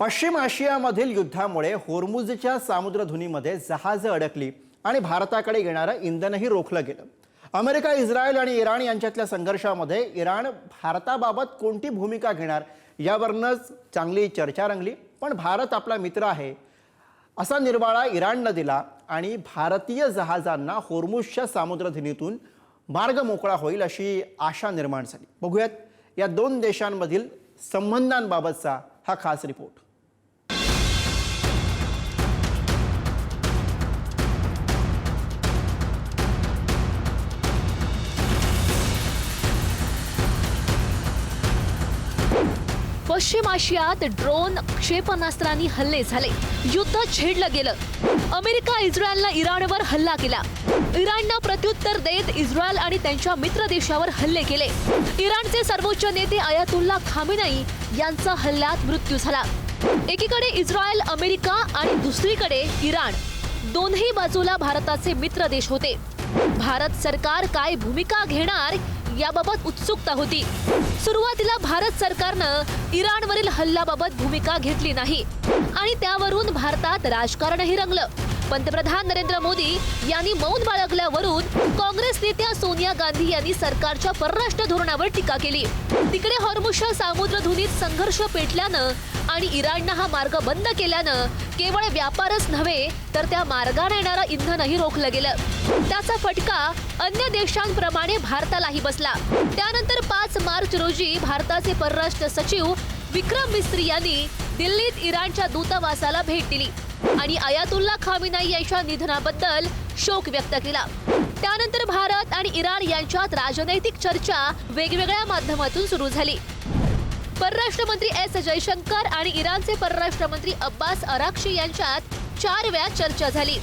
पश्चिम आशियामधील युद्धामुळे होर्मुझच्या सामुद्रधुनीमध्ये जहाजं अडकली आणि भारताकडे येणारं इंधनही रोखलं गेलं। अमेरिका, इस्रायल आणि इराण यांच्यातल्या संघर्षामध्ये इराण भारताबाबत कोणती भूमिका घेणार यावरच चांगली चर्चा रंगली। पण भारत आपला मित्र आहे असा निर्वाळा इराणने दिला आणि भारतीय जहाजांना होर्मुझच्या सामुद्रधुनीतून मार्ग मोकळा होईल अशी आशा निर्माण झाली। बघूयात या दोन देशांमधील संबंधांबाबतचा हा खास रिपोर्ट। पश्चिम आशियात ड्रोन क्षेपणास्त्रांनी हल्ले झाले, युद्ध छेडलं गेलं। अमेरिका इस्रायलने इराणवर हल्ला केला, इराणने प्रत्युत्तर देत इस्रायल आणि त्यांच्या मित्र देशावर हल्ले केले। इराणचे सर्वोच्च नेते अयातुल्ला खामेनेई यांचा हल्ल्यात मृत्यू झाला। एकीकडे इस्रायल, अमेरिका आणि दुसरीकडे इराण, दोन्ही बाजूला भारताचे मित्र देश होते। भारत सरकार काय भूमिका घेणार याबाबत उत्सुकता होती। सुरुवातीला भारत सरकारनं इराणवरील हल्ल्याबाबत भूमिका घेतली नाही आणि त्यावरून भारतात राजकारणही रंगलं। पंतप्रधान नरेंद्र मोदी यांनी मौन बाळगल्यावरून काँग्रेस नेत्या सोनिया गांधी यांनी सरकारच्या परराष्ट्र धोरणावर टीका केली। तिकडे होर्मुझच्या सामुद्रधुनीत संघर्ष पेटल्यानं आणि इराणनं हा मार्ग बंद केल्यानं केवळ व्यापारच नव्हे तर त्या मार्गाने येणारं इंधनही रोखलं गेलं। त्याचा फटका अन्य देशांप्रमाणे भारतालाही बसला। त्यानंतर 5 मार्च रोजी भारताचे परराष्ट्र सचिव विक्रम मिस्त्री यांनी दिल्लीत इराणच्या दूतावासाला भेट दिली आणि अयातुल्ला खामेनेई यांच्या निधनाबद्दल शोक व्यक्त केला। त्यानंतर भारत आणि इराण यांच्यात राजनैतिक चर्चा वेगवेगळ्या माध्यमातून सुरू झाली। परराष्ट्र मंत्री एस जयशंकर आणि इराणचे परराष्ट्र मंत्री अब्बास अराक्ची यांच्यात 4 वेळा चर्चा झाली।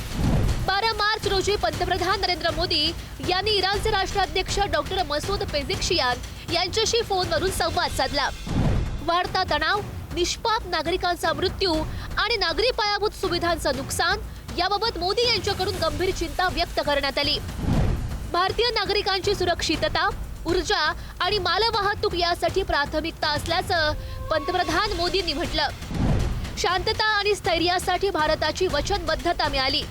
12 मार्च रोजी पंतप्रधान नरेंद्र मोदी यांनी इराणचे राष्ट्राध्यक्ष डॉक्टर मसूद पेझेश्कियान यांच्याशी फोनवरून संवाद साधला। वाढता तणाव, निष्पाप नागरिकांचा मृत्यू आणि नागरी पायाभूत सुविधांचं नुकसान याबाबत मोदी यांच्याकडून गंभीर चिंता व्यक्त करण्यात आली। भारतीय नागरिकांची सुरक्षितता, ऊर्जा आणि मालवाहतूक यासाठी प्राथमिकता असल्याचं पंतप्रधान मोदींनी म्हटलं। शांतता आणि स्थैर्यासाठी भारताची वचनबद्धता मिळाली।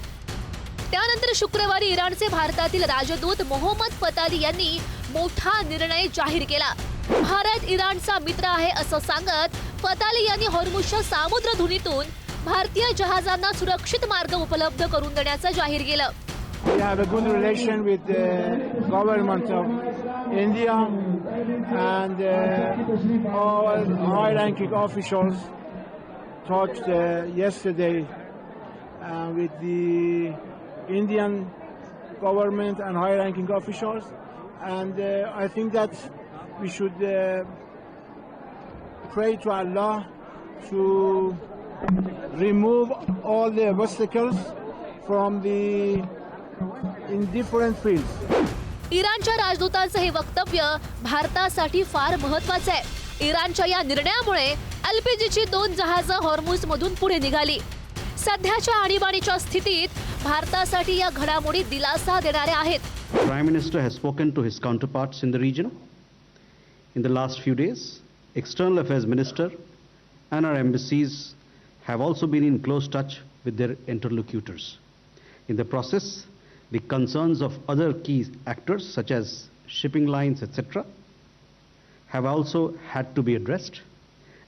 त्यानंतर शुक्रवारी इराणचे भारतातील राजदूत मोहम्मद फताली यांनी मोठा निर्णय जाहीर केला। भारत इराणचा मित्र आहे असं सांगत फताली यांनी होर्मुझच्या सामुद्रधुनीतून भारतीय जहाजांना सुरक्षित मार्ग उपलब्ध करून देण्याचं जाहीर केलं। We have a good relation with the government of India and all high-ranking officials talked yesterday with the Indian government and high-ranking officials, and I think that we should pray to Allah to remove all the obstacles from the in different fields. इराणच्या राजदूतांचं हे वक्तव्य भारतासाठी फार महत्त्वाचं आहे। इराणच्या या निर्णयामुळे एलपीजीची 2 जहाजं होर्मुझमधून पुढे निघाली। सध्याच्या आणीबाणीच्या स्थितीत भारतासाठी या घडामोडी दिलासा देणाऱ्या आहेत। Prime Minister has spoken to his counterparts in the region. In the last few days, External Affairs Minister and our embassies have also been in close touch with their interlocutors. In the process, the concerns of other key actors such as shipping lines, etc., have also had to be addressed.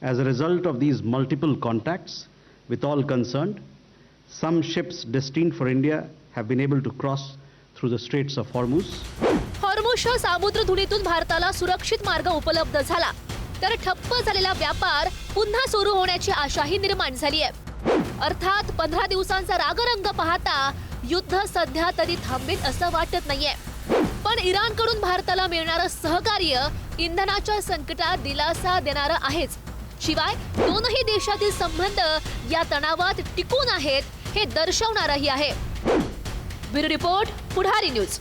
As a result of these multiple contacts with all concerned, some ships destined for India have been able to cross through the Straits of Hormuz. होर्मुझच्या सामुद्रधुनीतून भारताला सुरक्षित मार्ग उपलब्ध झाला तर ठप्प झालेला व्यापार पुन्हा सुरू होण्याची आशाही निर्माण झाली आहे। अर्थात 15 दिवसांचा रागरंग पाहता युद्ध सध्या तरी थांबेल असं वाटत नाहीये। पण इराणकडून भारताला मिळणारं सहकार्य इंधनाच्या संकटात दिलासा देणारं आहेच। शिवाय दोनही देशातील संबंध या तणावात टिकून आहेत हे दर्शवणारही आहे। ब्युरो रिपोर्ट, पुढारी न्यूज।